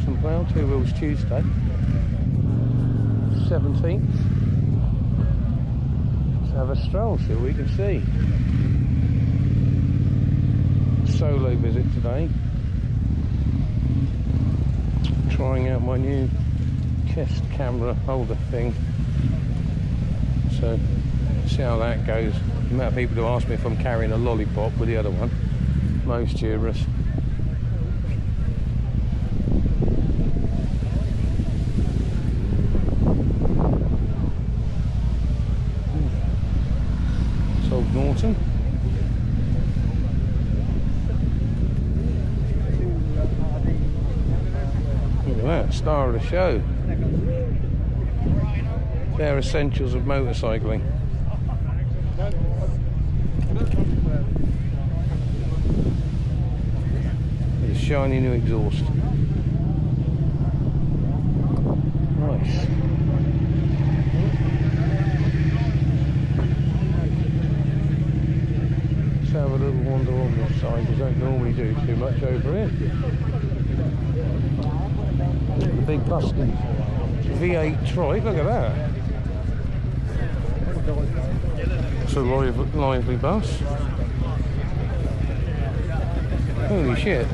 and plough, Two Wheels Tuesday, 17th. Let's have a stroll, see what we can see. Solo visit today. Trying out my new chest camera holder thing. So, see how that goes. The amount of people who ask me if I'm carrying a lollipop with the other one. Most generous. It's Old Norton. Look at that, star of the show. Bare essentials of motorcycling. With a shiny new exhaust. Nice. Let's have a little wander on this side, because I don't normally do too much over here. The big Buskin V8 trike, look at that. It's a lively bus. Holy shit.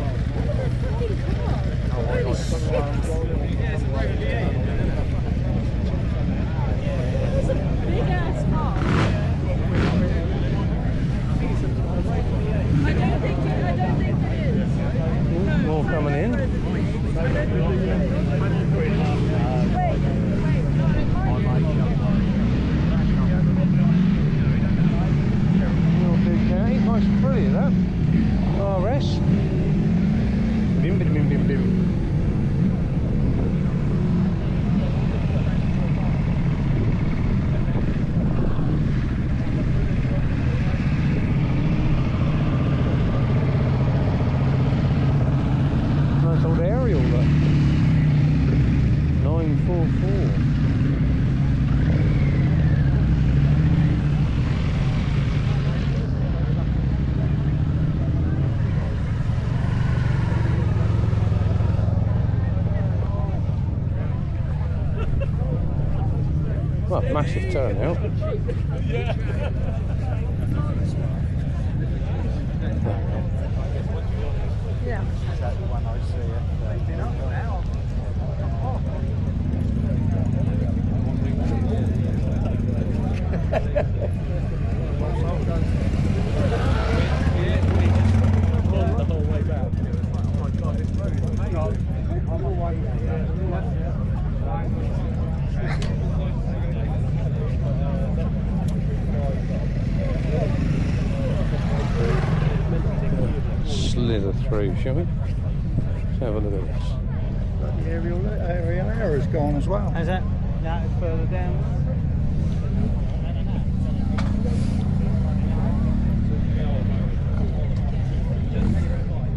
More coming in. Nice and pretty, that. RS. Bim bim bim bim bim. Nice old aerial, look. 944. Well, massive turnout. Yeah. Slither through, shall we? Let's have a look at this. The aerial air is gone as well. Is it? No, it's further down.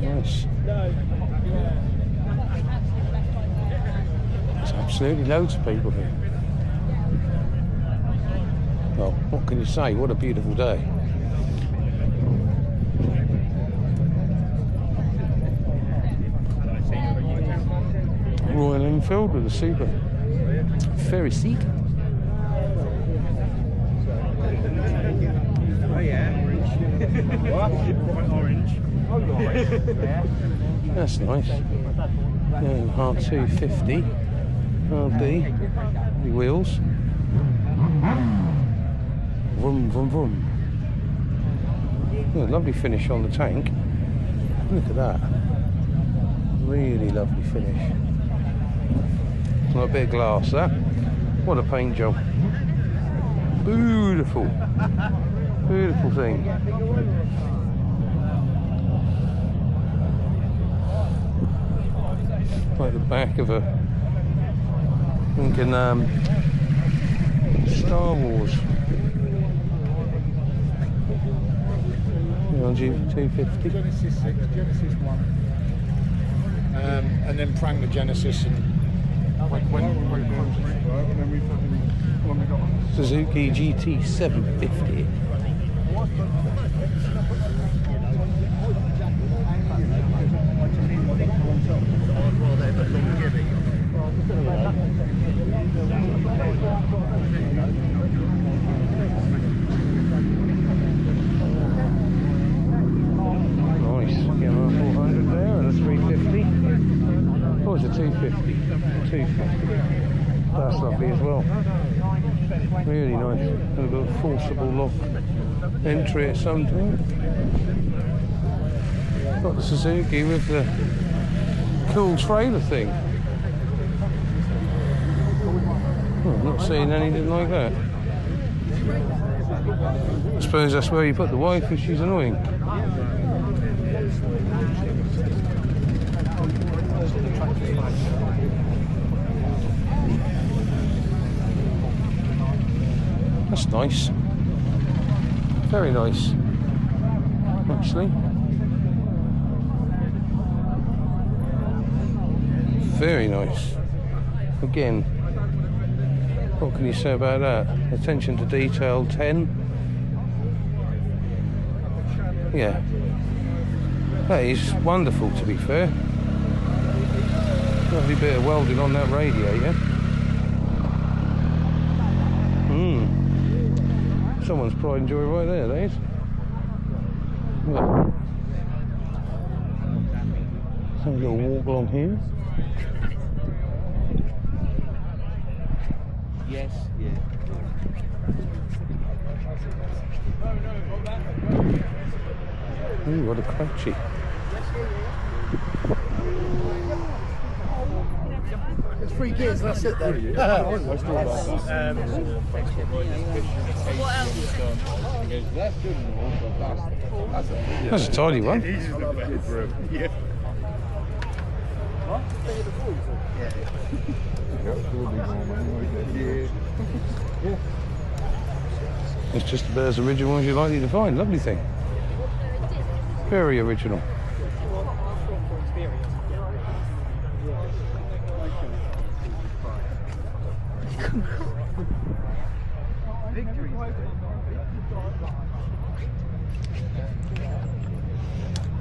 Nice. There's absolutely loads of people here. Well, what can you say? What a beautiful day. Royal Enfield with a super ferry seat. Oh yeah. Orange. Oh nice. That's nice. Yeah, R250 RD wheels. Vroom vroom vroom. Oh, lovely finish on the tank. Look at that. Really lovely finish. A bit of glass there. What a paint job. Beautiful. Beautiful thing. Like the back of a thinking Star Wars. G250. Genesis 6, Genesis 1. And then prang the Genesis and Suzuki GT750. 150, 250. That's lovely as well. Really nice. A little forcible lock entry at some time. Got the Suzuki with the cool trailer thing. Oh, I'm not seeing anything like that. I suppose that's where you put the wife if she's annoying. That's nice. Very nice. Actually. Very nice. Again, what can you say about that? Attention to detail 10. Yeah. That is wonderful, to be fair. Lovely bit of welding on that radiator. Someone's pride and joy right there, that is. Yeah. So a little walk along here. Yes, yeah. Ooh, what a crouchy. It's 3 kids, that's it then. That's a tiny one. It's just about as original as you're likely to find. Lovely thing. Very original.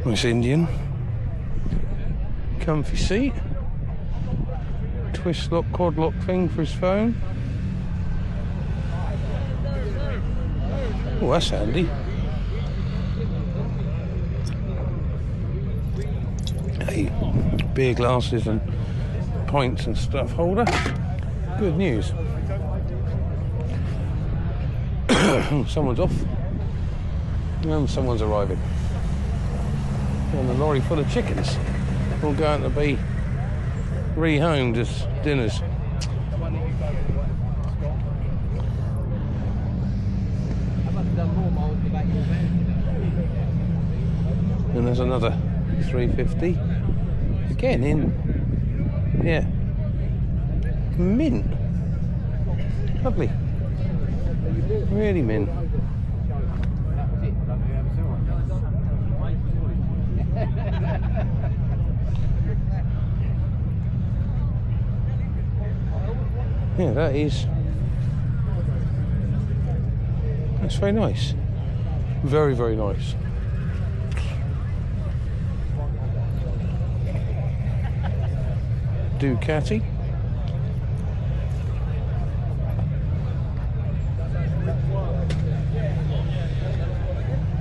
Nice Indian. Comfy seat. Twist lock, quad lock thing for his phone. Oh, that's handy. Hey, beer glasses and pints and stuff holder. Good news. Someone's off. And someone's arriving. And a lorry full of chickens. All going to be rehomed as dinners. And there's another 350. Again in, yeah, mint. Lovely. Really mint. Yeah, that's very nice. Very, very nice. Ducati.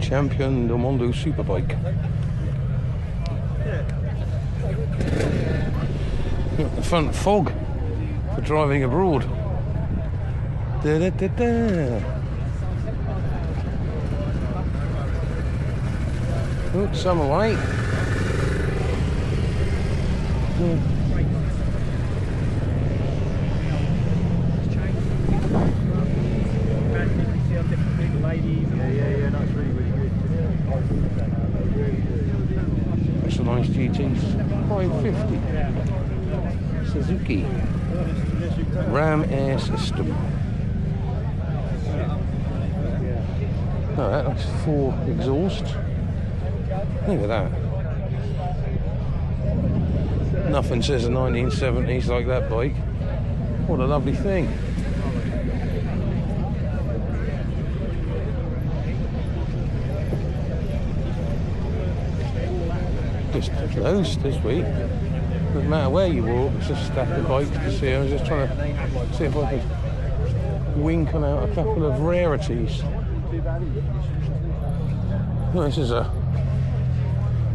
Champion del Mondo Superbike. Got the front fog for driving abroad. Da, da, da, da. Oh, some away. That's a nice GT 550 Suzuki Ram Air System. Oh, that looks 4 exhaust. Look at that. Nothing says the 1970s like that bike. What a lovely thing. Just closed this week. Doesn't matter where you walk, it's just a stack of bikes to see. I was just trying to see if I could wink on out a couple of rarities. Well, this is a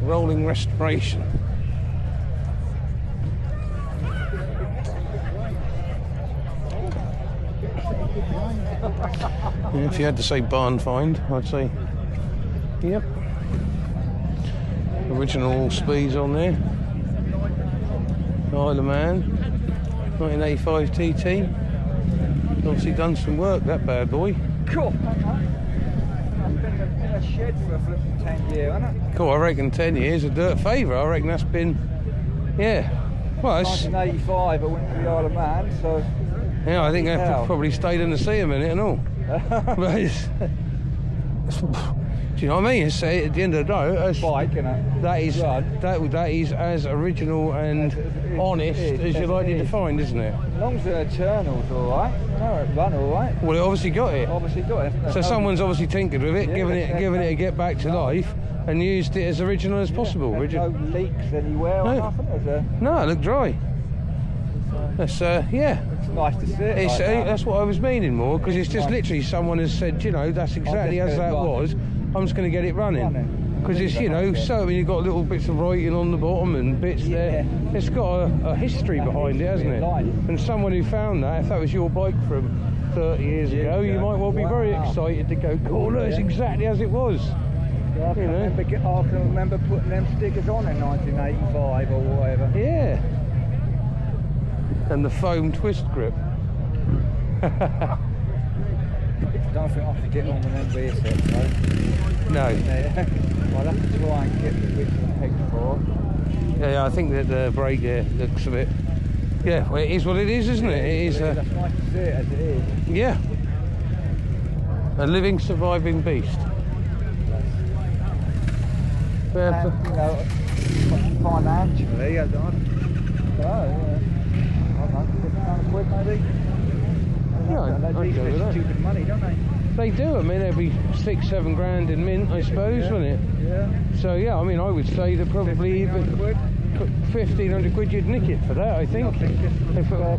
rolling restoration. If you had to say barn find, I'd say, yep. Original all speeds on there. Isle of Man, 1985 TT. Obviously done some work, that bad boy. Cool. It's been in a shed for a flipping 10 years, hasn't it? Cool, I reckon 10 years, a dirt favourite. I reckon that's been, yeah. Well, it's, 1985, I went to the Isle of Man, so... yeah, I think they've probably stayed in the sea a minute and all. But it's, do you know what I mean? It's, at the end of the day, it's, bike, innit? that is as original and honest as you're likely to find, isn't it? As long as the internal's alright, no, it run alright. Well, it obviously got it. Obviously got it. So someone's obviously tinkered with it, giving it a get back to life, and used it as original as possible. There's no leaks anywhere or nothing, is there? No, it looked dry. That's yeah. It's nice to see it. It's, like that. that's what I was meaning more, because it's just literally someone has said, you know, that's exactly as that was. I'm just going to get it running. Because it's, you know, so I mean, you've got little bits of writing on the bottom and bits there. It's got a history behind it, hasn't it? And someone who found that, if that was your bike from 30 years ago, you might well be very excited to go, oh, look, it's exactly as it was. Yeah, I can remember putting them stickers on in 1985 or whatever. Yeah. And the foam twist grip. I don't think I could get on with them rear sets though. No. I'll have to try and get the width of the peg for. Yeah, I think that the brake there looks a bit... yeah, well, it is what it is, isn't it? It is. That's nice to see it as it is. Yeah. A living, surviving beast. You know, financially, I don't know, £50 maybe. Yeah, they I'd go with that. stupid money, don't they? They do. I mean, there'd be 6-7 grand in mint, I suppose, wouldn't it? Yeah. So yeah, I mean, I would say that probably even 1,500 quid you'd nick it for that. I think.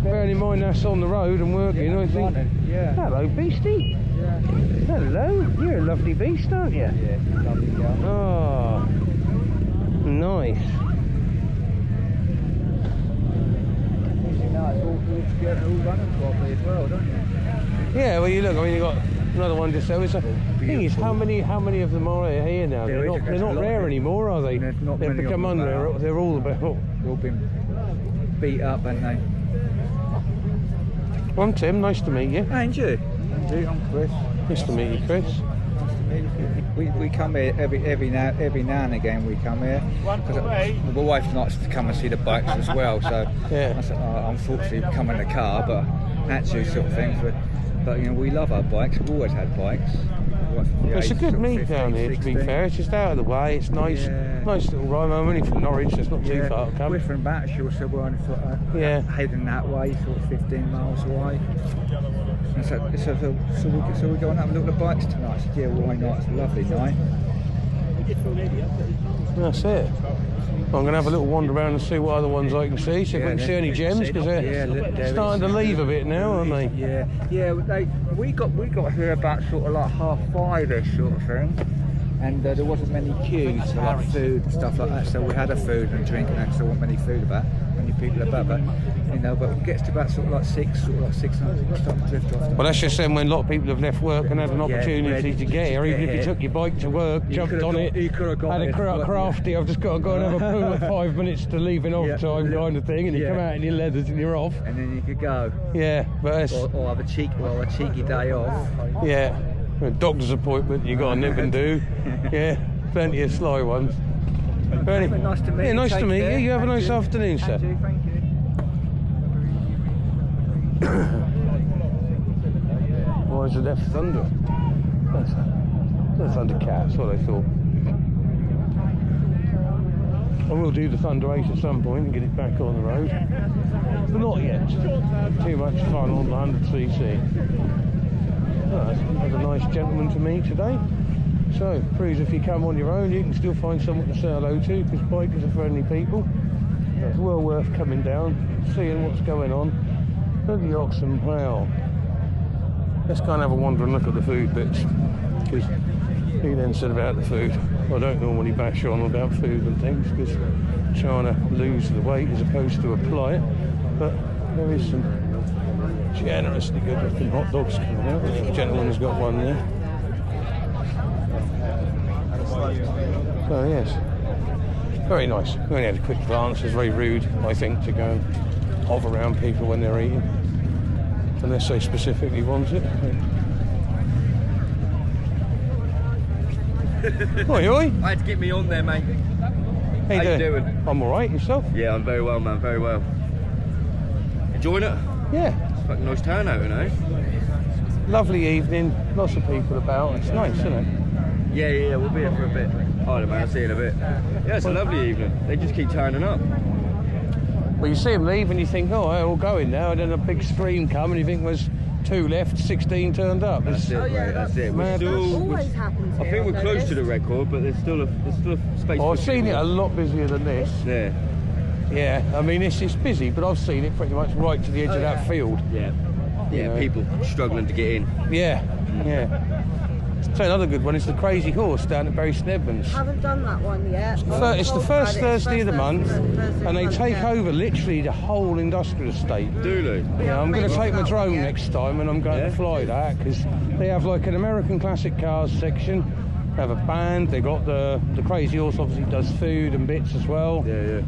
Bearing in mind that's on the road and working, I think. Yeah. Hello, beastie. Yeah. Hello. You're a lovely beast, aren't you? Yeah, lovely girl. Oh, nice. It's all running properly as well, don't you? Yeah, well, you look. I mean, you got another one just there. The thing is, how many of them are here now? They're not rare anymore, are they? They've become under. They're all about. They've all been beat up, haven't they? Well, I'm Tim. Nice to meet you. And you? And I'm Chris. Nice to meet you, Chris. We come here every now and again. We come here. My wife likes to come and see the bikes as well. So yeah. I said, unfortunately, we come in the car, but actually, sort of things. But you know, we love our bikes. We've always had bikes. It's a good meet down here, 16. To be fair. It's just out of the way. It's nice, nice little ride. I'm only from Norwich, so it's not too far to come. We're from Battersea, so we're only sort of heading that way, sort of 15 miles away. And so we're going to have a look at the bikes tonight. I said, yeah, why not? It's a lovely night. That's it. I'm going to have a little wander around and see what other ones I can see, see if we can see any gems, because they're starting to leave a bit now, aren't they? Yeah. We got here about sort of like 5:30ish sort of thing, and there wasn't many queues for like food and stuff like that. So we had a food and drink, and there wasn't many people about. But you know, but it gets to about sort of like 6, and start to drift off. Well, that's just saying when a lot of people have left work and had an opportunity to get here, even if you took your bike to work, jumped on it, had a crafty, I've just got to go and have a poo at 5 minutes to leaving off time kind of thing, and you come out in your leathers and you're off. And then you could go. Yeah, but or have a cheeky day off. Yeah, a doctor's appointment you got to nip and do. Yeah, plenty of sly ones. Anyway, nice to meet you. Yeah, nice to meet you. You have a nice afternoon, sir. Thank you. Why is it left thunder? That's a Thundercat, that's what I thought. I will do the Thunder 8 at some point and get it back on the road, but not yet. Too much fun on the 100cc. Well, that's a nice gentleman to meet today. So, please, if you come on your own, you can still find someone to say hello to, because bikers are friendly people. It's well worth coming down, seeing what's going on. Look at the oxen plough. Let's go and have a wander and look at the food bits, because he then said about the food. I don't normally bash on about food and things, because I'm trying to lose the weight as opposed to apply it, but there is some Generously good looking hot dogs coming out. The gentleman's got one there. Oh yes, very nice. We only had a quick glance. It's very rude, I think, to go and hover around people when they're eating, unless they specifically want it. Oi, oi! I had to get me on there, mate. How you doing? I'm alright, yourself? Yeah, I'm very well, man, very well. Enjoying it? Yeah. It's like a nice turnout, you know? Lovely evening, lots of people about. It's nice, isn't it? Yeah, we'll be here for a bit. Alright, man, I'll see you in a bit. Yeah, it's a lovely evening. They just keep turning up. Well, you see them leave and you think, oh, they're all going now, and then a big stream come and you think there's 2 left, 16 turned up. That's it, mate, that's it. We're still, always happens I think we're close to the record, but there's still a space. Oh, I've seen it a lot busier than this. Yeah. Yeah, I mean, it's busy, but I've seen it pretty much right to the edge of that field. Yeah. Yeah, know. people struggling to get in. Yeah. So another good one is the Crazy Horse down at Bury Snedman's. Haven't done that one yet. It's the first Thursday of the month, and they take over literally the whole industrial estate. Do they? Yeah, I'm going to take my drone next time, and I'm going to fly that, because they have like an American classic cars section. They have a band. They got the Crazy Horse obviously does food and bits as well. Yeah.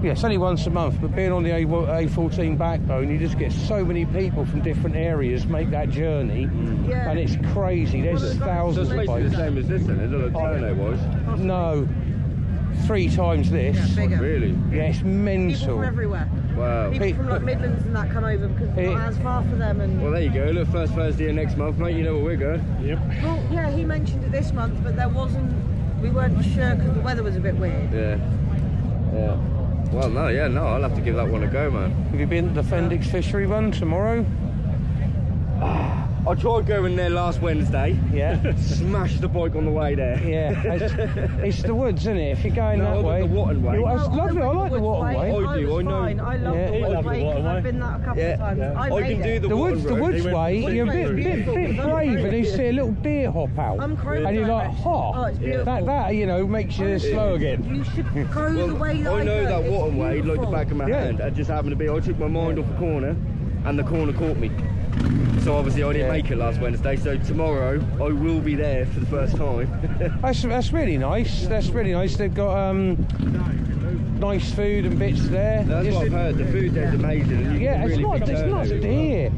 Yeah, it's only once a month, but being on the A14 backbone, you just get so many people from different areas make that journey, and it's crazy. There's thousands So of it's basically bikes. the same as this then, is it? Like turnout was? No, 3 times this. Yeah, bigger. Really? Yeah, it's People mental. from everywhere. Wow. People from like Midlands and that come over because it's not as far for them. And Well, there you go. Look, first Thursday of next month, mate. You know where we're going. Yep. well, yeah, he mentioned it this month, but there wasn't. We weren't sure because the weather was a bit weird. Yeah. Well, no, I'll have to give that one a go, man. Have you been to the Fendix Fishery one tomorrow? I tried going there last Wednesday. Yeah. Smashed the bike on the way there. Yeah, it's the woods, isn't it? If you're going No, that way. the Watton way. It's lovely. I like the Watton way. I do, was I know. fine. I love Yeah. the Watton way because I've been that a couple of times. Yeah. I I made can do it. the The woods Watton way, you're a bit beautiful. brave, and you see a little deer hop out, I'm crazy. and you're like, Oh, it's beautiful. that makes you slow again. You should go the way that I know go. that It's Watton way like the beautiful. back of my Yeah. hand. It just happened to be, I took my mind off a corner, and the corner caught me. So obviously I didn't make it last Wednesday, so tomorrow I will be there for the first time. That's really nice. That's really nice. They've got nice food and bits there. That's what I've heard. The food there's amazing. And you Yeah, can it's really not pick turnout as well. deer.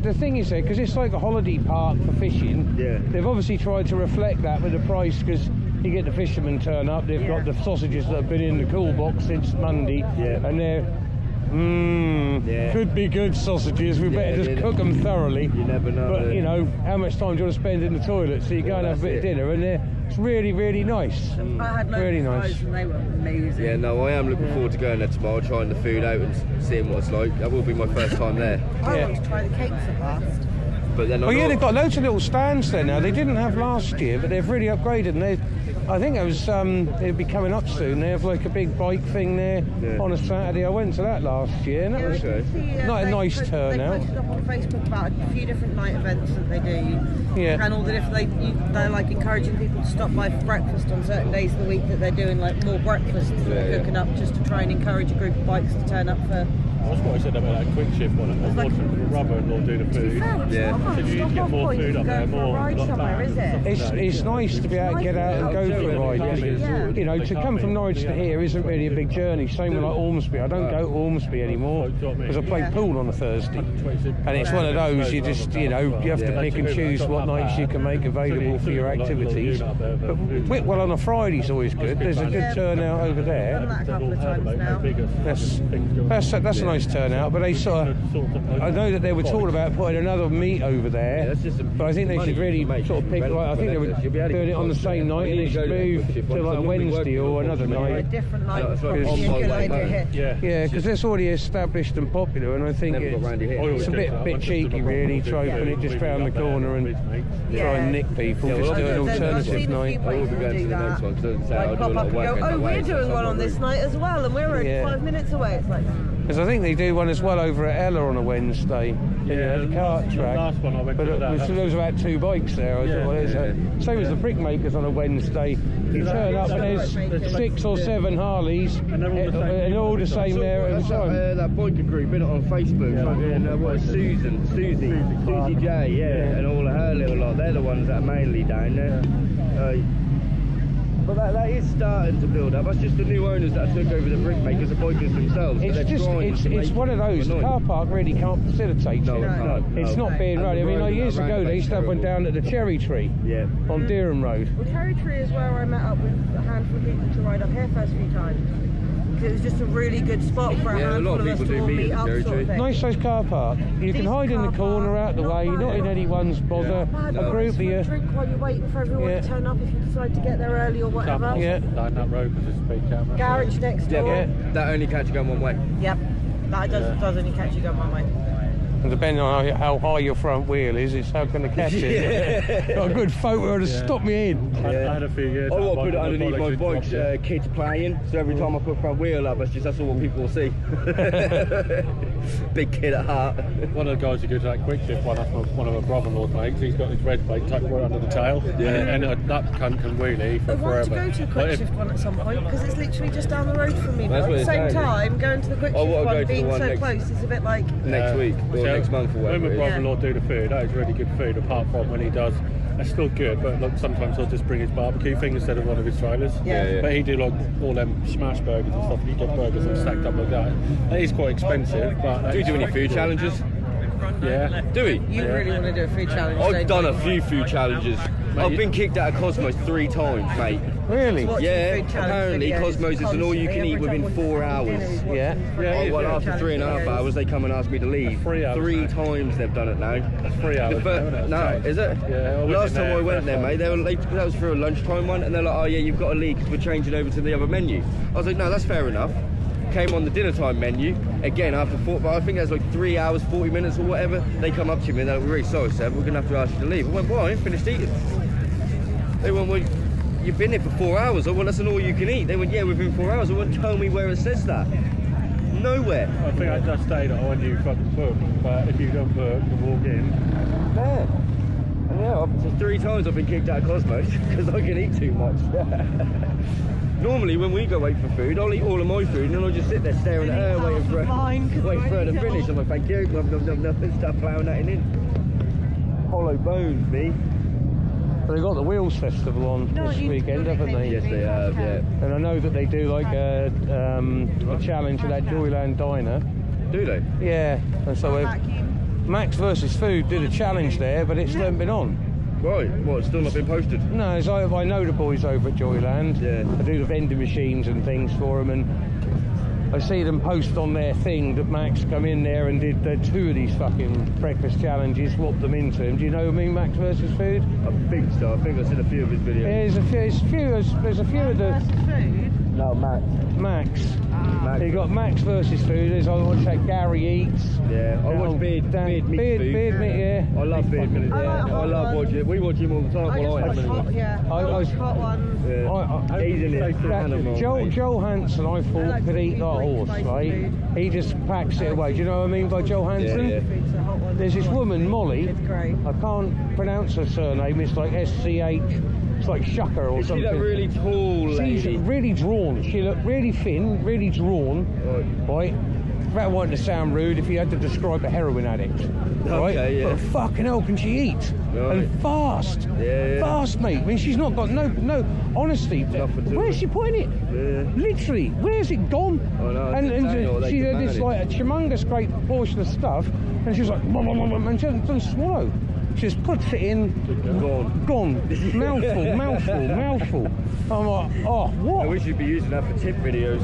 The thing is there, because it's like a holiday park for fishing, Yeah. they've obviously tried to reflect that with the price, because you get the fishermen turn up, they've got the sausages that have been in the cool box since Monday, and they're could be good sausages. We better just cook them thoroughly. You never know. But you know, how much time do you want to spend in the toilet? So you go and have a bit of dinner, and it's really, really nice. I had loads Really of nice. fries and they were amazing. Yeah, no, I am looking forward to going there tomorrow, trying the food out and seeing what it's like. That will be my first time there. I Yeah. want to try the cakes at last. But then Oh yeah, they've got loads of little stands there now. They didn't have last year, but they've really upgraded. And I think it was it'll be coming up soon. They have like a big bike thing there on a Saturday. I went to that last year, and that was not a nice turnout. They posted up on Facebook about a few different night events that they do. Yeah. And all the different, they're like encouraging people to stop by for breakfast on certain days of the week that they're doing like more breakfasts that they're cooking up just to try and encourage a group of bikes to turn up for. That's what I said about that quick shift one. I was like- watching the rubber and not do the food. Yeah. So you need to get more food up there, more ride like somewhere, that. is it? It's nice to be able to get out and go for a ride. Yeah. You know, to come from Norwich to here isn't really a big journey. Same with like Ormsby. I don't go to Ormsby anymore because I play pool on a Thursday, and it's one of those you just you have to pick and choose what nights you can make available for your activities. But Whitwell on a Friday is always good. There's a good turnout over Done there. that a couple of times now. That's a nice turnout. But they sort of, I know that they were talking about putting another meet over there. But I think they should really sort of pick. Like, I think they were doing it on the same night, and they should move to like a Wednesday or another A night. different night That's would right. probably be a good idea. Yeah, because it's already established and popular, and I think Never got round to hitting it's a bit cheeky, really, to open it just round the corner and try and nick people. Yeah, Just well, do an I've alternative seen a few night. I will be places going do to the that. next one, because I Like do a pop lot up of and work go, out that oh, way, we're so doing it's one not on this really- night as well, and we're Yeah. 5 minutes away. It's like, Because I think they do one as well over at Ella on a Wednesday. Yeah, the kart the track. last one I went but to that. there was about 2 bikes there. I thought, well, same as the Brickmakers on a Wednesday. You turn up and there's 6 or 7 Harleys, and they're all the same there at the time. That biker group, been on Facebook, fucking, what, Susie J, yeah, and all of her little lot, they're the ones that are mainly down there. But that is starting to build up. That's just the new owners that took over the Brickmakers, the bikers themselves. It's one of those. The car park really can't facilitate it. It's not being run. I mean, like years ago, they used to have one down at the Cherry Tree on Dereham Road. Well, Cherry Tree is where I met up with a handful of people to ride up here first few times. It was just a really good spot for a handful of us to all meet up, sort of thing. Nice size car park. You can hide in the corner, out the way. You're not in anyone's bother. A group of you. Drink while you're waiting for everyone to turn up if you decide to get there early or whatever. Yeah. Down that road with the speed camera. Garage next door. Yeah, that only catch you going one way. Yep. That does only catch you going one way. And depending on how high your front wheel is, it's how can I catch it. Got a good photo to stop me in. I had a few years. I want to put it underneath my bike's kids playing, so every time I put front wheel up, that's all what people will see. Big kid at heart. One of the guys who goes to that quick shift one, that's one of my brother-in-law's mates. He's got his red bike tucked right under the tail, and that cunt can wheelie for I want forever. to go to a quick shift one at some point because it's literally just down the road from me. But That's at what the it's same saying. time, going to the quick shift one, being so close, it's a bit like Next week or next month or When whatever. my brother-in-law do the food, that is really good food. Apart from when he does, it's still good. But look, sometimes he'll just bring his barbecue thing instead of one of his trailers. Yeah. But he do like all them smash burgers and stuff. And you get burgers all stacked up like that. That is quite expensive. But Do you do any food challenges? Yeah. Do we? you really want to do a food challenge. I've don't done you? a few food challenges. I've been kicked out of Cosmos 3 times, mate. Really? Watching Yeah, food challenge apparently videos Cosmos is an all-you-can-eat constantly, within every time 4 I watch hours. it, Yeah. Yeah, Well, after 3.5 hours, they come and ask me to leave. 3 hours, 3 mate. times they've done it now. That's 3 hours. No, is it? Yeah, I went Last in time there, I went there, mate, that was for a lunchtime one, and they're like, oh yeah, you've got to leave because we're changing over to the other menu. I was like, no, that's fair enough. Came on the dinner time menu, again after 4, but I think that's like 3 hours, 40 minutes or whatever. They come up to me and they're like, we're really sorry, sir, we're going to have to ask you to leave. I went, why? I ain't finished eating. They went, well, you've been here for 4 hours. I went, that's an all you can eat. They went, yeah, within 4 hours. I went, tell me where it says that. Nowhere. I think I just stayed on you fucking book, but if you don't book, you walk in. Yeah. And yeah, so 3 times I've been kicked out of Cosmos because I can eat too much. Normally when we go wait for food, I'll eat all of my food and then I'll just sit there staring at her waiting for her to finish. I'm like, thank you, and start ploughing that in. Hollow bones, me. They've got the Wheels Festival on this weekend, haven't they? Yes, they have, yeah. And I know that they do like a challenge at that Joyland Diner. Do they? Yeah, and so Max versus Food did a challenge there, but it's never been on. Right, what, it's still not been posted? No, so I know the boys over at Joyland. Yeah. I do the vending machines and things for them, and I see them post on their thing that Max come in there and did 2 of these fucking breakfast challenges, swapped them into him. Do you know me, Max versus Food? I think so. I think I've seen a few of his videos. Yeah, there's a few of the No, Max. Max. Max. You got Max versus Food. There's I watch that Gary Eats. Yeah, I watch Beard Meat Food. Beard Meat, yeah. I love Beard Meat. I Yeah, like I Hot love Ones. watching it. We watch him all the time. I Well, I just have watch anyway. I watch Hot Ones. Yeah. He's in it. Animal, mate. Joe Hansen, I thought, like could to eat eat that like horse, spicy right? food. He just packs it away. Do you know what I mean by Joe Hansen? Yeah. It's a Hot Ones. There's this woman, Molly. It's great. I can't pronounce her surname. It's like SCH. It's like Shucker or Is she something. that really tall She's lady? really drawn. She looked really thin, really drawn. Right? Without wanting to sound rude, if you had to describe a heroin addict, right? Okay, yeah. But fucking hell, can she eat? Right. And fast, Yeah. fast, mate. I mean, she's not got no. Honestly, Nothing to where's it. she putting it? Yeah. Literally, where's it gone? Oh, no, and it's insane what they she can had this manage. like a humongous great portion of stuff, and she was like, and she doesn't swallow. She just puts it in, gone, mouthful. I'm like, oh, what? I wish you'd be using that for tip videos.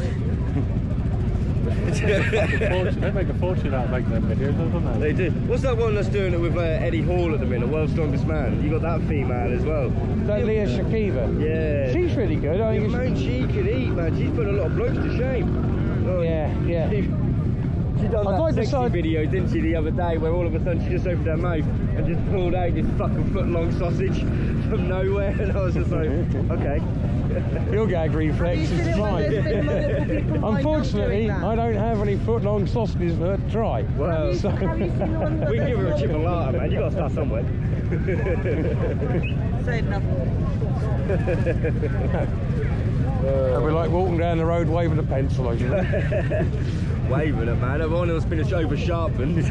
They make a fortune out of making them videos, don't they? They do. What's that one that's doing it with Eddie Hall at the minute, World's Strongest Man? You got that female as well. That Leah Shakiva. Yeah. She's really good. I The think amount she could eat, man. She's put a lot of blokes to shame. Oh, yeah. She done I'd that like to sexy say- video, didn't she, the other day, where all of a sudden she just opened her mouth and just pulled out this fucking foot-long sausage from nowhere, and I was just like, okay. Your gag reflex You is said it when fine. there's been multiple people lined up Unfortunately, doing that. I don't have any foot-long sausages for her to try. Well, So- Have you seen the one where we can there's give her a multiple- chipolata, man. You got to start somewhere. Say enough. I'd be like walking down the road waving a pencil over it. Waving it, man. Everyone else been over sharpened.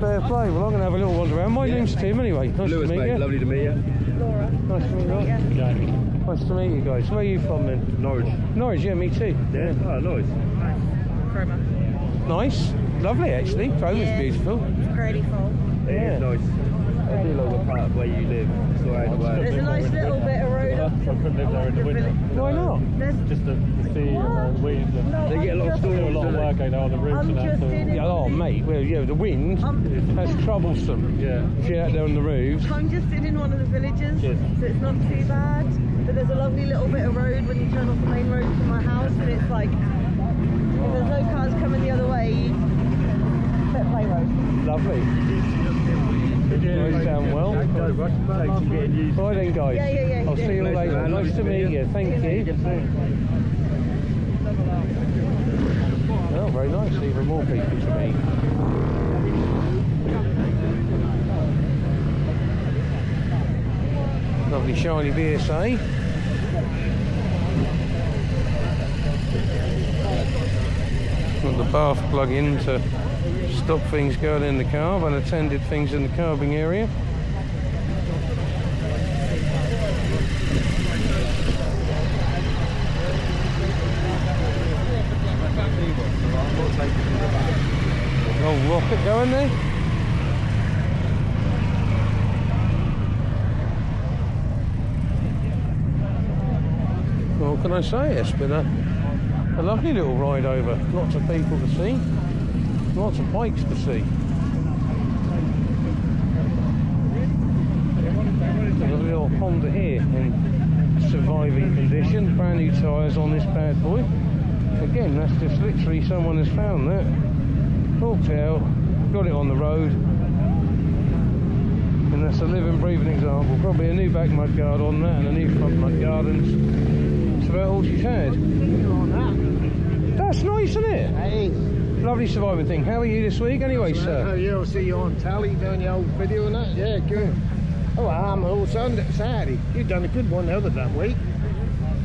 Fair play. Well, I'm going to have a little wander around. My name's Tim, anyway. Nice Lewis, to meet mate. you. Lovely to meet you. Laura. Nice to meet you. Yeah. Nice to meet you guys. Where are you from then? Norwich. Norwich, yeah, me too. Yeah? Oh, nice. Cromer. Nice. Lovely, actually. Cromer's Yeah. beautiful. Grady Fall. It Yeah. is nice. I do like the part where you live. So out of the way. There's a nice little bit of road up I couldn't live there in the winter. Why not? There's Just the sea and the wind. And no, They get a lot of I'm do a storms, lot of don't work out there on the roofs I'm and that. just So, in Yeah, oh, mate. Well, yeah, the wind, that's troublesome. yeah. If you're out there on the roofs. I'm just in one of the villages, Yes. so it's not too bad. But there's a lovely little bit of road when you turn off the main road to my house, and it's like, if there's no cars coming the other way, bit of play road. Lovely. Goes down well. Thanks for getting used. Bye then, guys. Yeah, I'll see you Pleasure, later. man. Nice to meet you. Thank you. Oh, very nice. Even more people to meet. Lovely shiny BSA. Got the bath plug in to stop things going in the car, unattended things in the carbing area. Old rocket going there. What can I say? It's been a lovely little ride over. Lots of people to see. Lots of bikes to see. There's a little Honda here in surviving condition. Brand new tyres on this bad boy. Again, that's just literally someone has found that. Walked out, got it on the road. And that's a living, breathing example. Probably a new back mud guard on that and a new front mud guard, and it's about all she's had. That's nice, isn't it? Hey, Lovely surviving thing. How are you this week anyway, how sir? are you? I see you on tally doing your old video and that. Yeah, good. Oh, I'm all Saturday. You done a good one the other that week.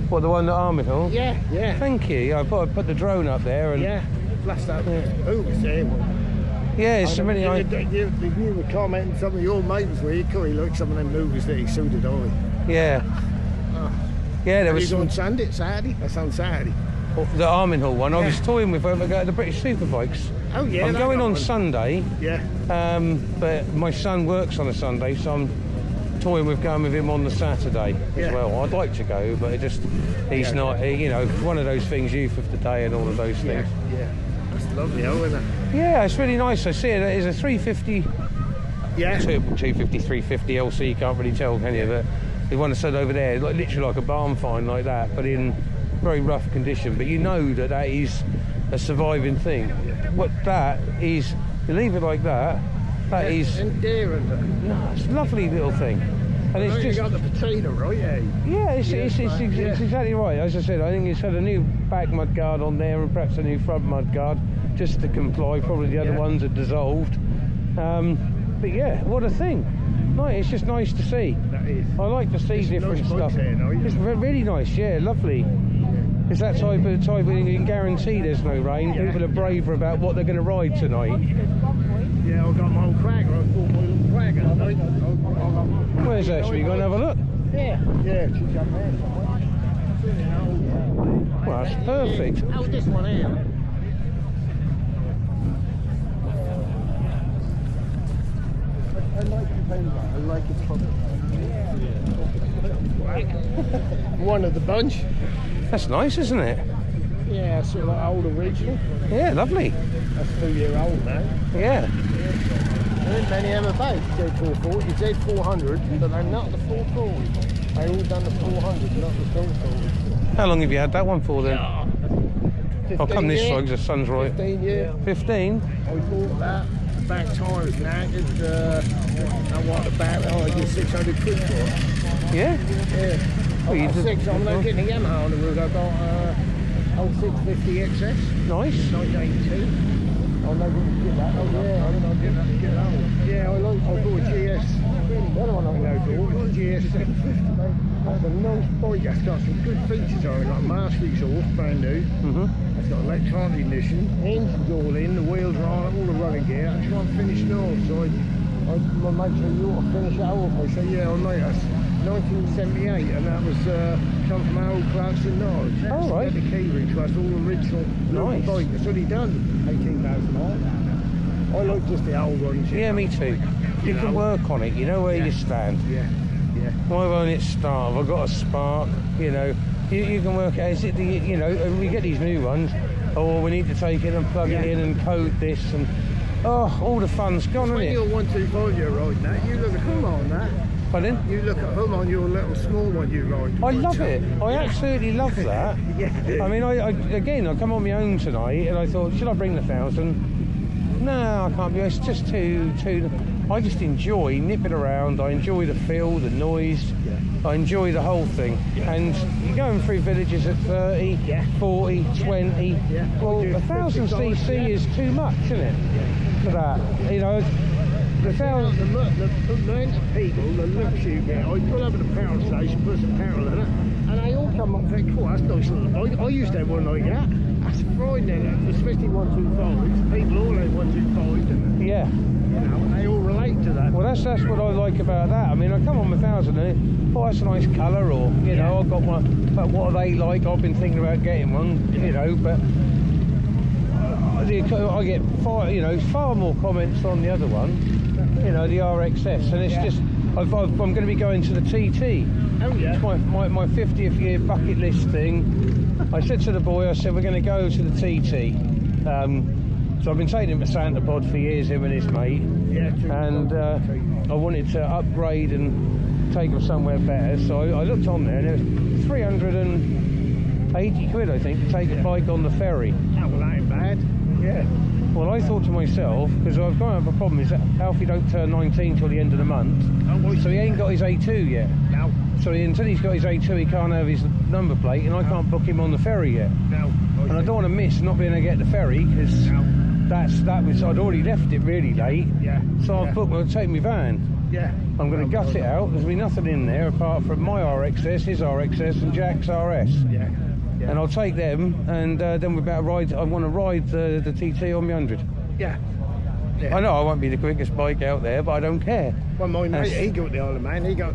What, the one at Armidale? Yeah, yeah, Thank you. I thought I'd put the drone up there and yeah. Flashed that. Who was there? yeah, it's I really know, nice. you were commenting some of your mates were you could look some of them movies that he suited all. Yeah. Yeah, there was He's on some, Saturday. That's on Saturday. the Armidale one. I was Yeah. toying with whether to go to the British Superbikes. Oh yeah. I'm that going got on one. Sunday, Yeah. but my son works on a Sunday, so I'm toying with going with him on the Saturday as Yeah. well. I'd like to go, but he's Yeah. not. You know, one of those things, youth of the day and all of those Yeah. things. Yeah. That's lovely, isn't it? Yeah, it's really nice. I see it. It's a 350, Yeah. 250, 350 LC. You can't really tell, can you? But the one I said over there, like literally like a barn find like that, but in very rough condition. But you know that that is a surviving thing. What that is, you leave it like that. That is, endearing. no, it's a lovely little thing. And it's You just, got the patina right, eh? yeah, it's Yeah. exactly right. As I said, I think it's had a new back mud guard on there and perhaps a new front mud guard just to comply. Probably the other Yeah. ones are dissolved. But yeah, what a thing. No, it's just nice to see. That is. I like to see It's different nice stuff. bikes here, no? It's really nice, yeah, lovely. It's that type of you can guarantee there's no rain. Yeah. People are braver about what they're going to ride tonight. Yeah, I've got my old Cragger. I bought my little Cragger. Where's that? Should we go and have a look? Yeah. Yeah, she's up there somewhere. Well, that's perfect. How's this one here? I like the paint. I like its colour. One of the bunch. That's nice, isn't it? Yeah, sort of like old original. Yeah, lovely. That's 2-year-old now. Yeah. There ain't many ever about Z440. It's Z400, but they're not the 440. They all done the 400, not the 440. How long have you had that one for then? I'll come this side because the sun's right. 15 years. 15? I bought that. Back tyres now. It's I want about I did 600 quid for it. Yeah? Yeah. Well, you did- I'm not getting a Yamaha on the road. I got old 650 XS. Nice. 1982. I'll never get that. Oh yeah, I don't know, get that to get out. Yeah, I bought a GS. The other one I know bought was a GS 750. That's a nice bike. It's got some good features on it, like master exhaust, brand new. It's got electronic ignition, engine's all in, the wheels are on, all the running gear. I just want to finish it off, so I make sure you ought to finish it off. I say, yeah, I'll make us. 1978, and that was come from Harold Clark's in Norwich. Oh, right. The keyring, so that's all original. Nice. Bike. It's only done 18,000 miles. I like just the old ones. Yeah, me too. You can work on it, you know where you stand. Yeah, yeah. Why won't it start? I've got a spark, you know. You can work out, is it the, you know, and we get these new ones. Oh, we need to take it and plug it in and code this and, oh, all the fun's gone, isn't When it? you're 125 you're riding that, you look at home on that. Pardon? You look at home on your little small one you ride. I love it. I absolutely love that. Yeah. I mean, I come on my own tonight and I thought, should I bring the 1000? No, I can't be. It's just too. I just enjoy nipping around. I enjoy the feel, the noise. Yeah. I enjoy the whole thing. And you're going through villages at 30, 40, 20. Yeah. Well, 1000 cc is too much, isn't it? For that, you know. The 1000. The amount of people, the looks you get, I pull up at the petrol station, put some petrol in it, and they all come up and think, cool, that's nice little bike. I used to have one like that. That's frightening, especially 125s. People all have 125s, don't they? Yeah. You know, and they all relate to that. Well, that's what I like about that. I mean, I come on 1000 and oh, that's a nice colour, or you know, I've got one. But what are they like? I've been thinking about getting one, you know, but I get far more comments on the other one. You know, the RXS, and it's just I'm going to be going to the TT. Oh yeah. It's my 50th year bucket list thing. I said to the boy, I said we're going to go to the TT. So I've been taking him to Santa Pod for years, him and his mate. Yeah. And I wanted to upgrade and take him somewhere better. So I looked on there, and it was 380 quid, I think, to take a bike on the ferry. Oh, well, that ain't bad. Yeah. Well, I thought to myself, because I've got to have a problem, is that Alfie don't turn 19 till the end of the month. Oh, well, So he ain't got his A2 yet. no, So until he's got his A2, he can't have his number plate, and I can't book him on the ferry yet. no. And I don't want to miss not being able to get the ferry, because I'd already left it really late. Yeah. So I've booked, I'll take my van. Yeah. I'm going to gut it out. There's be nothing in there apart from my RXS, his RXS, and Jack's RS. Yeah. Yeah. And I'll take them, and then we're about to ride. I want to ride the TT on my 100. Yeah. Yeah. I know I won't be the quickest bike out there, but I don't care. Well, my mate, he got the Isle of Man. He got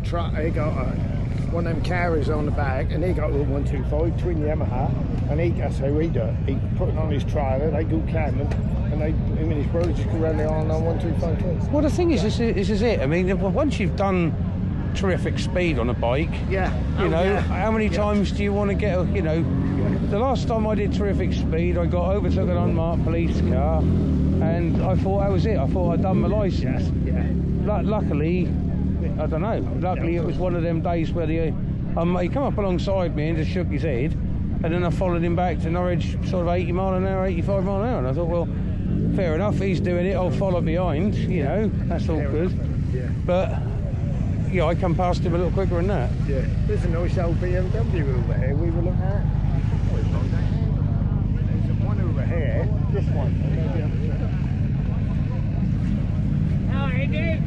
one of them carriers on the back, and he got a 125 twin Yamaha, and that's how he do it. He put it on his trailer, they go camping, and him and his brother just go around the island on 125 twins. Well, the thing is, this is it. I mean, once you've done terrific speed on a bike, Yeah. you know, yeah. how many times do you want to get, you know, the last time I did terrific speed, I overtook an unmarked police car, and I thought that was it. I thought I'd done my licence. Yeah. Luckily, I don't know, luckily it was one of them days where he come up alongside me and just shook his head, and then I followed him back to Norwich, sort of 80 mile an hour, 85 mile an hour, and I thought, well, fair enough, he's doing it, I'll follow behind, you know, that's all good. Yeah. But yeah, I come past him a little quicker than that. Yeah. There's a nice old BMW over here we were looking at. There's one over here. This one. How are you doing?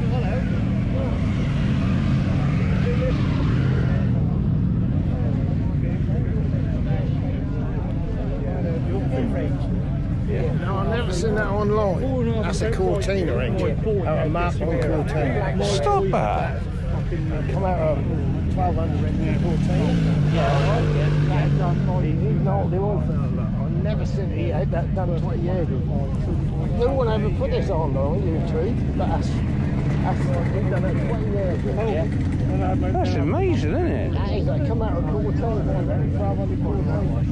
Hello. Yeah. No, I've never seen that online. That's a Cortina engine. A map on Cortina. Stop that! Come out of 1200 engine Cortina. Yeah. He's not the old fella. I've never seen it. He had that done 20 years ago. No one ever put this on though, YouTube. But that's he's done it 20 years ago. Yeah. That's amazing, isn't it? That is, they come out of Cortina. 1200 Cortina.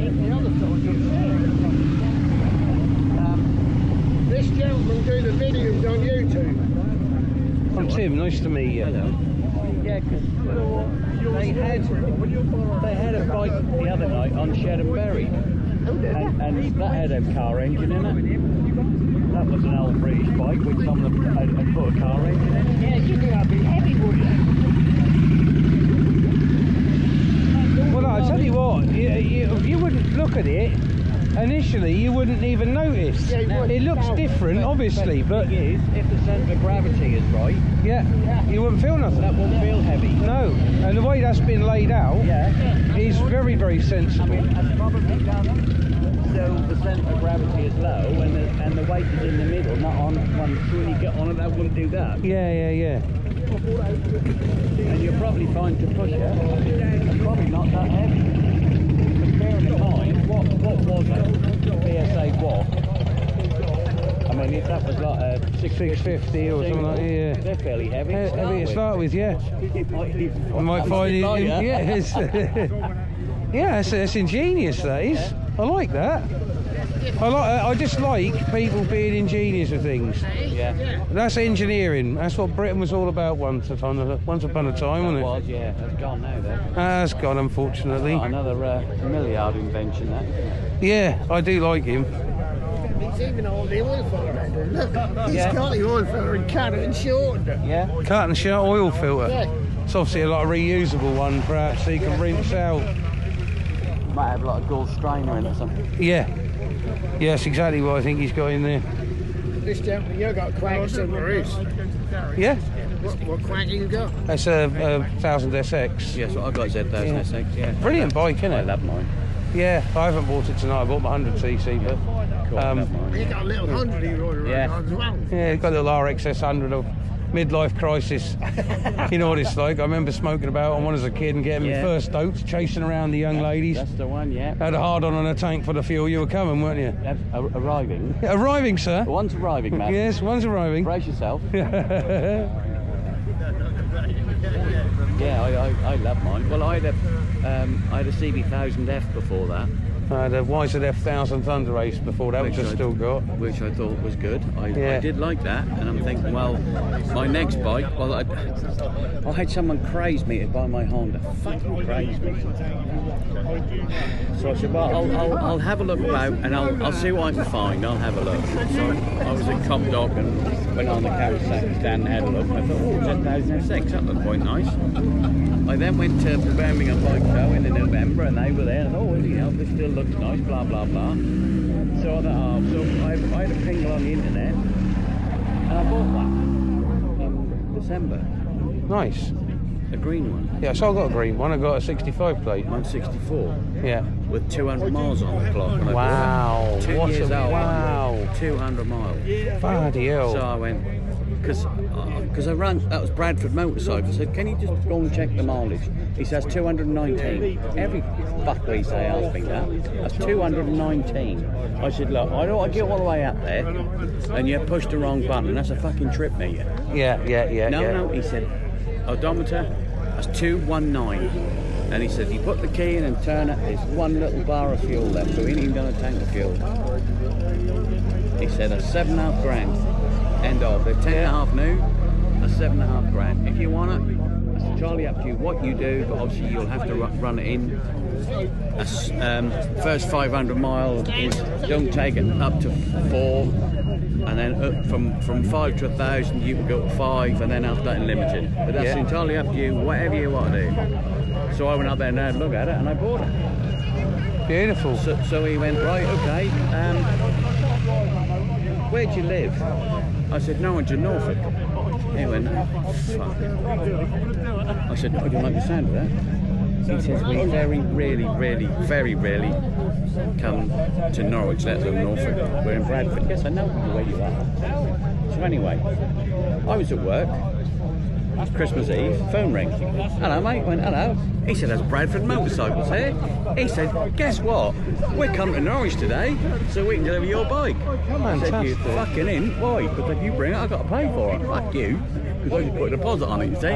The other side, this gentleman doing the videos on YouTube. I'm Tim, nice to meet you. Yeah, because They had a bike the other night on Sheddenberry, and that had a car engine in it. That was an old British bike which someone had put a car engine in. Yeah, you'd be a bit heavy, wouldn't you? Well, I'll tell you what, you wouldn't look at it. Initially, you wouldn't even notice. Yeah, it looks different, obviously, but the thing is, if the centre of gravity is right, yeah, you wouldn't feel nothing. that won't feel heavy. No, and the way that's been laid out is very, very sensible. I mean, that's probably done so the centre of gravity is low and the weight is in the middle, not on one. So when you get on it, that wouldn't do that. Yeah. And you're probably fine to push it. It's probably not that heavy. But bearing in mind, what was it? PSA what? I mean, if that was like a 650 or something like that, yeah. They're fairly heavy. Heavy to start with, yeah. You might find it, yeah, it's ingenious, that is. I like that. I just like people being ingenious with things. Yeah. That's engineering. That's what Britain was all about once upon a time, wasn't it? Was, yeah. That's gone now, though. That's gone, unfortunately. Another Milliard invention, that. Yeah, I do like him. He's even on the oil filter. Look, he's got the oil filter and cut it and shortened it. Yeah. Cut and short oil filter. Yeah. It's obviously a lot of reusable one, perhaps, so you can rinse out. Might have like a gold strainer in it or something. Yeah. Yeah, that's exactly what I think he's got in there. This gentleman, you got quanks in the race. Yeah. What quank you got? That's a 1000 SX. Yes, I got Z1000 SX, yeah. Brilliant bike, isn't it? I love mine. Yeah, I haven't bought it tonight. I bought my 100cc, but Cool, I love mine. You got a little 100 you rode around as well. yeah, got a little RXS 100 of midlife crisis. You know what it's like. I remember smoking about on one as a kid and getting my first oats, chasing around the young ladies. That's the one, yeah. Had a hard on a tank for the fuel. You were coming, weren't you? Arriving. Arriving, sir. One's arriving, man. Yes, one's arriving. Brace yourself. Yeah, I love mine. Well, I had a CB1000F before that. I had a YZF 1000 Thunder Race before that, which I still got. Which I thought was good. I did like that, and I'm thinking, well, my next bike, well, I had someone craze me to buy my Honda. Fucking craze me. So I said, well, I'll have a look about, and I'll see what I can find. I'll have a look. So I was at Cop Dock and went on the Kawasaki stand and had a look. I thought, oh, 2006, that looked quite nice. I then went to the Birmingham Bike Show in November, and they were there, and oh, you know, this still looks nice, blah blah blah. So I thought, so I had a pingle on the internet, and I bought one in December. Nice. A green one. Yeah, so I got a green one. I got a 65 plate. Mine's 64. Yeah. With 200 miles on the clock. When I wow. bought it. 2 what years a, old. wow. 200 miles. Bloody hell. So I went, because I ran, that was Bradford Motorcycle. I said, can you just go and check the mileage? He says 219. Every fucker he say asks me that. That's 219. I said, look, I don't want to get all the way up there and you pushed the wrong button. That's a fucking trip meter. Yeah. No, he said, odometer, that's 219. And he said, you put the key in and turn it, there's one little bar of fuel left, so he ain't even going to tank the fuel. He said, that's 7.5 grand. End of. They're 10.5 new, that's 7.5 grand. If you want it, it's entirely up to you what you do, but obviously you'll have to run it in. First 500 miles is, don't take it up to 4, and then from 5 to 1,000 you can go to 5, and then after that unlimited. But that's entirely up to you, whatever you want to do. So I went up there and had a look at it, and I bought it. Beautiful. So he went, right, okay, where do you live? I said, no, I'm in Norfolk. He went, oh, fuck. I said, oh, do you like the sound of that? He says, we very rarely come to Norwich, let alone Norfolk. We're in Bradford. Yes, I know where you are. So anyway, I was at work. Christmas Eve, phone ring. Hello, mate. Went, hello. He said, that's Bradford Motorcycles here. He said, guess what? We're coming to Norwich today, so we can deliver your bike. I said, you fucking in? Why? Because if you bring it, I've got to pay for it. Fuck you. Because I just put a deposit on it, you see.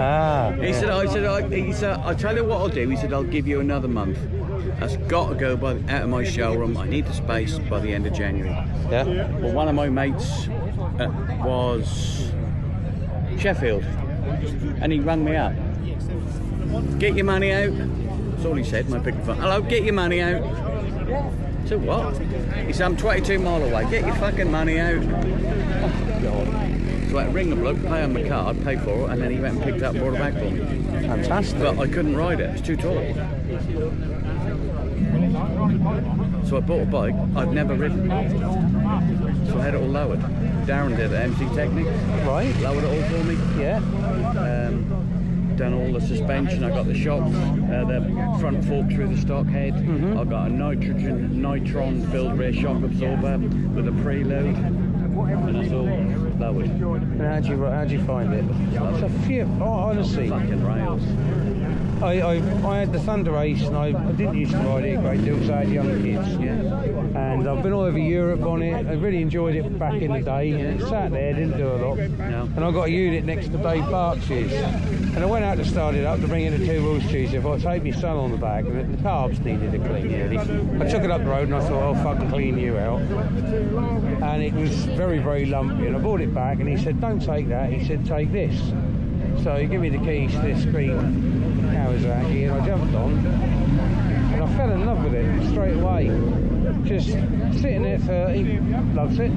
He said, I'll tell you what I'll do. He said, I'll give you another month. That's got to go out of my showroom. I need the space by the end of January. Yeah. Well, one of my mates was Sheffield. And he rang me up. get your money out. That's all he said, my big phone. Hello, get your money out. So what? He said, I'm 22 mile away, get your fucking money out. Oh, God. So I ring the bloke, pay on my card, pay for it, and then he went and picked it up and brought it back for me. Fantastic. But I couldn't ride it, it was too tall. So I bought a bike I'd never ridden. So I had it all lowered. Darren did it, MC Technics. Right. Lowered it all for me. Yeah. Done all the suspension, I got the shocks, the front fork through the stock head. I got a nitron filled rear shock absorber with a preload, and that's all lowered. And how'd you find it? It's a few, honestly. Fucking rails. I had the Thunder Ace, and I didn't used to ride it a great deal because I had young kids. Yeah. And I've been all over Europe on it. I really enjoyed it back in the day. And it sat there, didn't do a lot. No. And I got a unit next to Dave Barks's. And I went out to start it up to bring in the two wheels Tuesday. I thought I'd take my son on the back, and the carbs needed a clean, really. I took it up the road and I thought, I'll fucking clean you out. And it was very, very lumpy. And I brought it back and he said, don't take that. He said, take this. So he gave me the keys to this green Kawasaki, and I jumped on. And I fell in love with it straight away. Just sitting there at 30, loves it.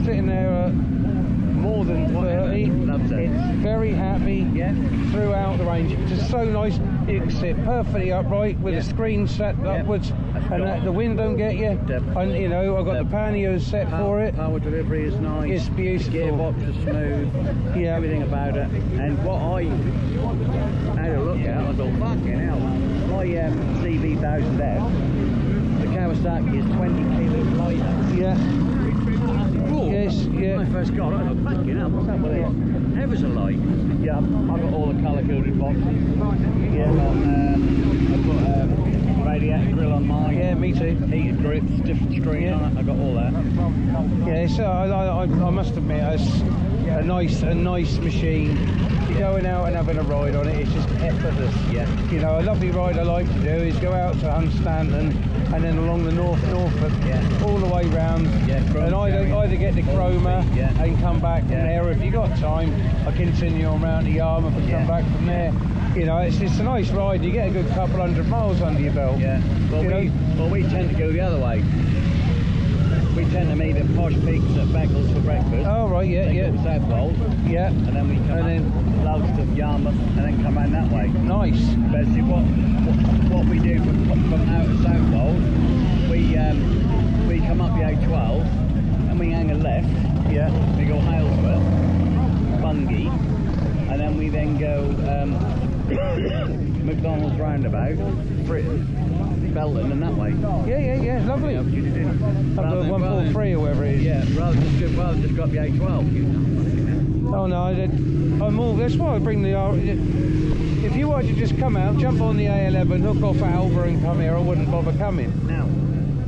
Sitting there at more than 30, loves it. It's very happy throughout the range. It's just so nice. You can sit perfectly upright with the screen set upwards, and the wind don't get you. And you know, I've got the panniers set for it. Power delivery is nice. It's beautiful. The gearbox is smooth. Yeah. Everything about it. And what I had a look at, I thought, fucking hell, my CV1000F, the Kawasaki is 20 kilos lighter. Yeah. Yes, yeah. When I first got it, I thought, fucking hell, what's up with it? Ever so light. Yeah, I've got all the colour-coded boxes. Yeah. I've got radiator grill on mine. Yeah, me too. Heated grips, different screen on it. I got all that. Yeah, so I must admit, it's a nice machine. You're going out and having a ride on it, it's just effortless. Yeah. You know, a lovely ride I like to do is go out to Hunstanton and then along the Norfolk, all the way round. Yeah, and either get the Chroma and come back from there. If you got time, I continue on round to Yarmouth and come back from there. You know, it's just a nice ride. You get a good couple 100 miles under your belt. Yeah. Well, we tend to go the other way. We tend to meet at Posh Peaks at Beccles for breakfast. Oh right, yeah. Go to Southwold. Yeah. And then we come and loads to Yarmouth and then come around that way. Nice. Basically, what we do from out of Southwold, we come up the A12 and we hang a left. Yeah. We go Halesworth, Bungay, and then we then go McDonald's roundabout, Belton and that way. Yeah, lovely. Up the 143 or wherever it is. Yeah, rather than just got the A12. Oh no, I'm all. That's why I bring the. If you wanted to just come out, jump on the A11, hook off at Alba and come here, I wouldn't bother coming. Now,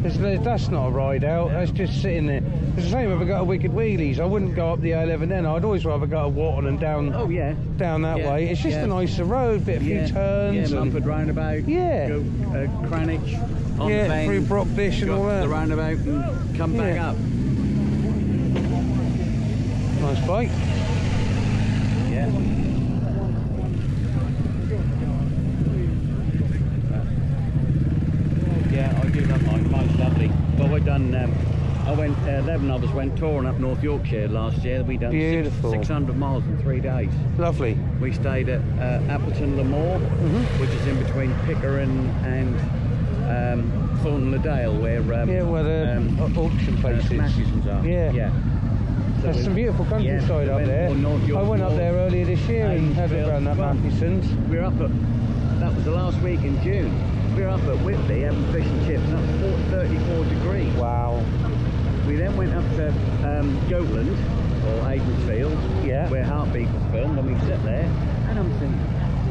that's not a ride out. That's just sitting there. It's the same if I got a Wicked Wheelies. I wouldn't go up the A11 then. I'd always rather go to Wharton and down. Oh yeah. Down that way. It's just a nicer road, bit a few turns. Yeah, Mumford roundabout. Yeah. Go Cranich. On the bend, through Brockdish and all that. The roundabout and come back up. Nice bike. Yeah. Yeah, I do love mine. Mine's lovely. Well, we've done. I went. 11 of us went touring up North Yorkshire last year. We done 600 miles in 3 days. Lovely. We stayed at Appleton Le Moor, which is in between Pickering and Thornton Le Dale, where where the auction places are. Yeah. So there's some beautiful countryside up there. I went up there earlier this year and had it around that Matheson's. We were up at, that was the last week in June. We were up at Whitley having fish and chips, and that was 34 degrees. Wow. We then went up to Goatland, or Aidensfield, where Heartbeat was filmed, and we sit there, and I'm thinking,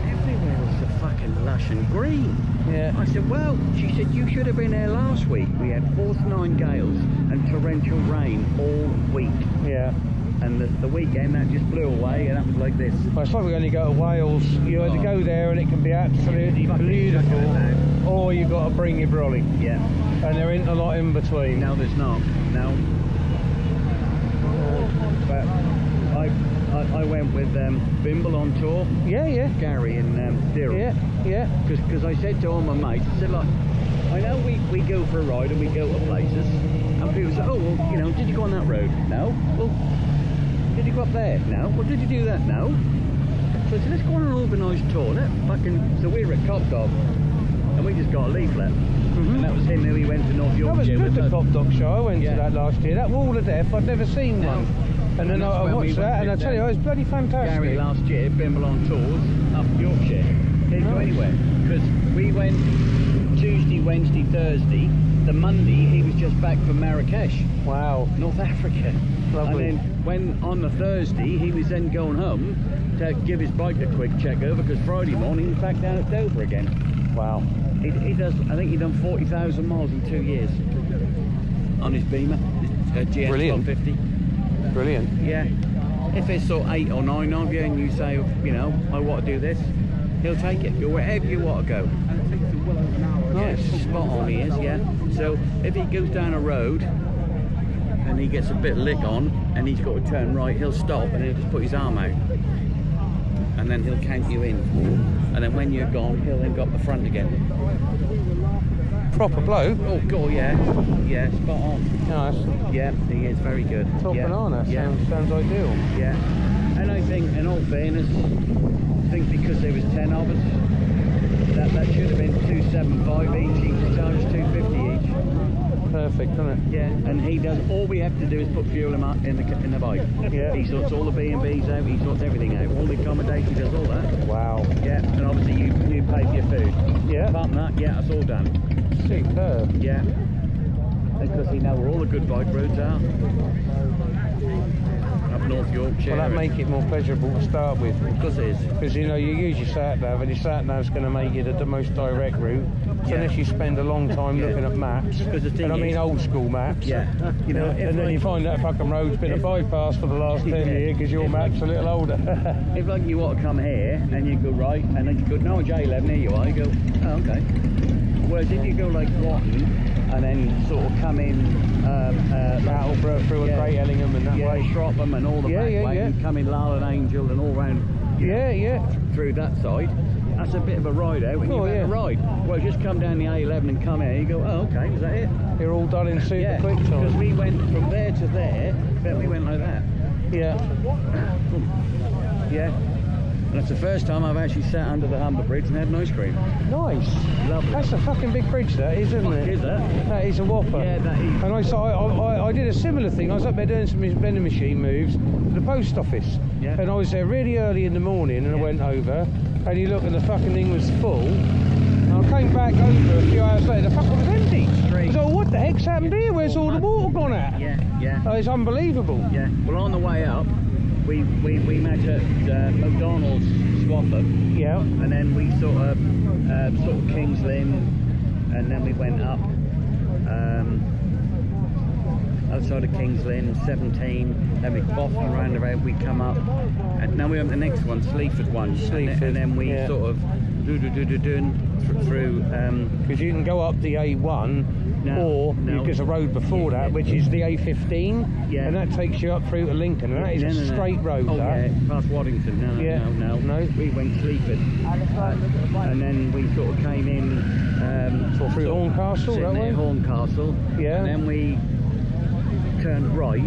everywhere was so fucking lush and green. Yeah. I said, well, she said, you should have been there last week. We had 4 to 9 gales and torrential rain all week. Yeah. And the weekend, that just blew away, and that was like this. Well, it's like we're going to go to Wales. You either go there and it can be absolutely beautiful, or you've got to bring your brolly. Yeah. And there ain't a lot in between. No, there's not. No. But I went with Bimble on tour. Yeah, yeah. Gary and Daryl. Yeah. Because I said to all my mates, I said, look, I know we go for a ride and we go to places, and people say, oh, well, you know, did you go on that road? No. Well, did you go up there? No. Well, did you do that? No. So I said, let's go on an organised tour. So we were at Cop Dog, and we just got a leaflet. And that was him who he went to North Yorkshire. That was good, the with Cop Dog show. I went to that last year. That Wall of Death, I'd never seen one. And then I watched that, and I tell you, it was bloody fantastic. Gary last year, Bimble on tours up Yorkshire. Didn't go anywhere because we went Tuesday, Wednesday, Thursday. The Monday he was just back from Marrakesh. Wow. North Africa. Lovely. And then when on the Thursday he was then going home to give his bike a quick check over because Friday morning he was back down at Dover again. Wow. He does. I think he done 40,000 miles in 2 years on his Beamer, his GS 1250. Brilliant. Yeah. If it's sort of 8 or 9 of you and you say, you know, I want to do this, he'll take it. Go wherever you want to go. And it takes well over an hour. Yeah, spot on he is, yeah. So if he goes down a road and he gets a bit of lick on and he's got to turn right, he'll stop and he'll just put his arm out. And then he'll count you in. And then when you're gone, he'll then go up the front again. Proper bloke. Oh, God, yeah. Yeah, spot on. Nice. Yeah, he is very good. Top banana. Yeah. Sounds ideal. Yeah. And I think, in all fairness, I think because there was 10 of us, that should have been 275 each. He can charge 250 each. Perfect, isn't it? Yeah, and he does. All we have to do is put fuel in the bike. Yeah. He sorts all the B&Bs out. He sorts everything out. All the accommodation, he does all that. Wow. Yeah, and obviously you pay for your food. Yeah. Apart from that, yeah, that's all done. Superb. Yeah. Because he knows where all the good bike roads are. Up North Yorkshire. Well, that make it more pleasurable to start with. Of course it is. Because, you know, you use your sat-nav, and your sat-nav's going to make it the most direct route. So Yeah. unless you spend a long time looking at maps, Because the thing and I mean is- old school maps, Yeah. You know, and then you find that fucking road's been a bypass for the last 10 Yeah. years because your map's a little older. If like you want to come here and you go right and then you go, no, J11, here you are, you go, oh, okay. Whereas if you go like Groton and then sort of come in Battleborough through a Great Ellingham and that way. Shropham and all the back way, and come in Lyle and Angel and all round through that side, that's a bit of a ride out when you've had a ride. Well, just come down the A11 and come here, you go, oh, okay, is that it? You're all done in super quick time. Because we went from there to there, then we went like that. Yeah. Yeah. And that's the first time I've actually sat under the Humber Bridge and had an ice cream. Nice. Lovely. That's a fucking big bridge, that is, isn't it? Is that? That is a whopper. Yeah, that is. And I did a similar thing. I was up there doing some vending machine moves at the post office. Yeah. And I was there really early in the morning, and I went over, and you look, and the fucking thing was full. And I came back over a few hours later, the fucking was empty. I was like, what the heck's happened here? Where's all the water gone at? Yeah, yeah. Oh, it's unbelievable. Yeah. Well, on the way up, we met at McDonald's Swaffham. Yeah. And then we sort of Kings Lynn, and then we went up outside of Kings Lynn, 17. Then we boffed around about. We come up, and now we're on the next one, Sleaford one. Sleaford, and then we yeah. sort of through. Because you can go up the A1, or there's a road before that, which is the A15, and that takes you up through to Lincoln, and that is a straight road. Oh, that. yeah, past Waddington. No. We went Sleaford, and then we sort of came in sort of through Horncastle, that way. Horncastle, yeah. And then we turned right,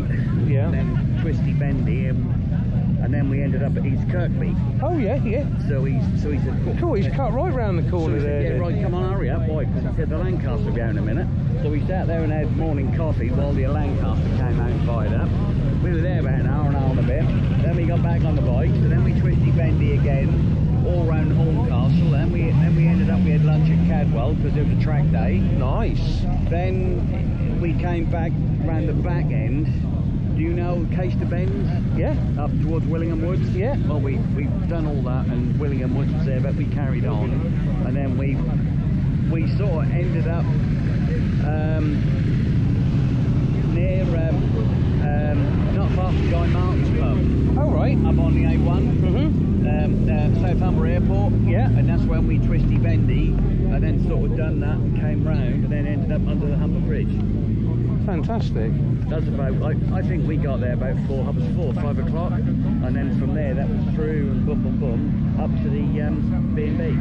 yeah, and then twisty bendy, and then we ended up at East Kirkby. Oh yeah, yeah. So he said, cool. He's cut right round the corner so he there. said, yeah, right, come on, hurry up, boy, because he said the Lancaster will be out in a minute. So we sat there and had morning coffee while the Lancaster came out and fired up. We were there about an hour and a bit. Then we got back on the bike, so then we twisty bendy again, all round Horncastle. Then we ended up, we had lunch at Cadwell because it was a track day. Nice. Then we came back round the back end. Do you know Caister Bends? Yeah. Up towards Willingham Woods? Yeah. Well, we've done all that, and Willingham Woods was there, but we carried on. And then we sort of ended up near, not far from Guy Martin's pub. Oh, right. Up on the A1. South Humber Airport. Yeah. And that's when we twisty bendy, and then sort of done that and came round, and then ended up under the Humber Bridge. Fantastic. That's about, I think we got there about 5 o'clock, and then from there that was through and boom, boom, boom, up to the B&B.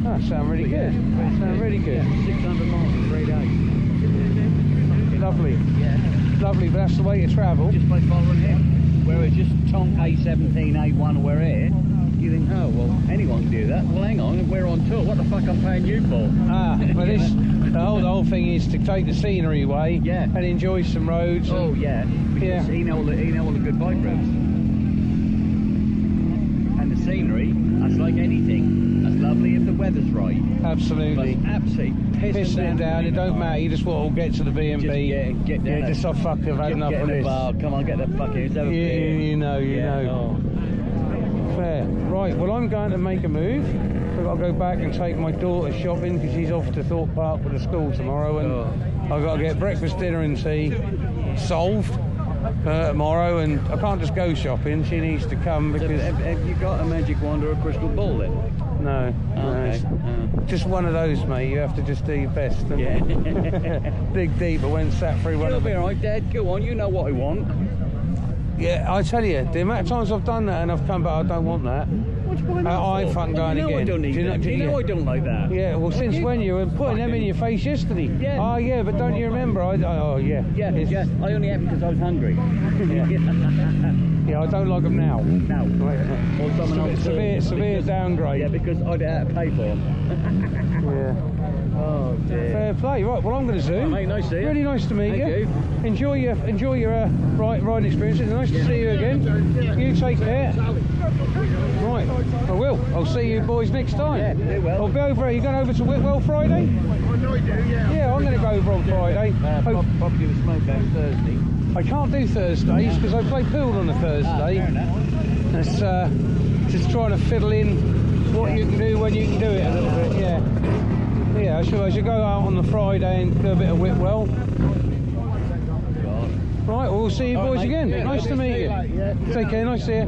That sounds really good. That sounds really good. Yeah, 600 miles in 3 days. Lovely. Yeah. Lovely, but that's the way to travel. Just by following him. Whereas just Tonk A17, A1, we're here, you think, oh, well, anyone can do that. Well, hang on, we're on tour. What the fuck I'm paying you for? Ah, but the whole thing is to take the scenery away, Yeah. and enjoy some roads. Oh, and, yeah. Because Yeah. he know all the good bike roads. And the scenery, that's like anything. That's lovely if the weather's right. Absolutely. But absolutely Pissing down, it don't matter. You just want to get to the B&B. Just get down. Yeah, just oh fuck, I've had enough get of in the this. bar. Come on, get the fucking. Let's have a beer. You know. Oh. Fair. Right, well, I'm going to make a move. I've got to go back and take my daughter shopping because she's off to Thorpe Park with the school tomorrow, and I've got to get breakfast, dinner and tea solved tomorrow, and I can't just go shopping. She needs to come So because... have you got a magic wand or a crystal ball then? No, Okay. it's just one of those, mate. You have to just do your best and Yeah. dig deep. But when sat through one You'll of be them... alright, Dad. Go on, you know what I want. Yeah, I tell you, the amount of times I've done that and I've come back, I don't want that. What's going I on? ain't fucking going you know again. I don't need Do you know- that. do You you- know I don't like that. Yeah, well, since when you were putting them in your face yesterday? Yeah. Oh, yeah, but don't you remember? Oh, yeah. Yeah, It's- yeah. I only had them because I was hungry. Yeah, I don't like them now. Now. Right. Or someone else. Severe downgrade. Yeah, because I'd have to pay for them. Yeah. Oh dear. Fair play. Right, well, I'm going to zoom. Oh, mate, nice to see you. Really nice to meet Thank you. you. Enjoy your riding experiences. Nice to see you again. You take care. Right, I will. I'll see you boys next time. Yeah, do well. I'll be over. Are you going over to Whitwell Friday? Yeah, I'm going to go over on Friday. Probably with smoke out Thursday. I can't do Thursdays because I play pool on a Thursday. Fair enough. That's just trying to fiddle in what you can do when you can do it a little bit. Yeah. Yeah, I should go out on the Friday and do a bit of Whitwell. Right, well, we'll see you boys again. Yeah, Nice to meet you. Take care, nice to see you.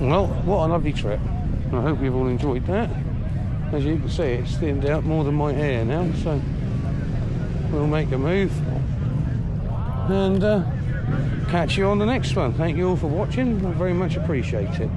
Well, what a lovely trip. I hope you've all enjoyed that. As you can see, it's thinned out more than my hair now, so we'll make a move and catch you on the next one. Thank you all for watching. I very much appreciate it.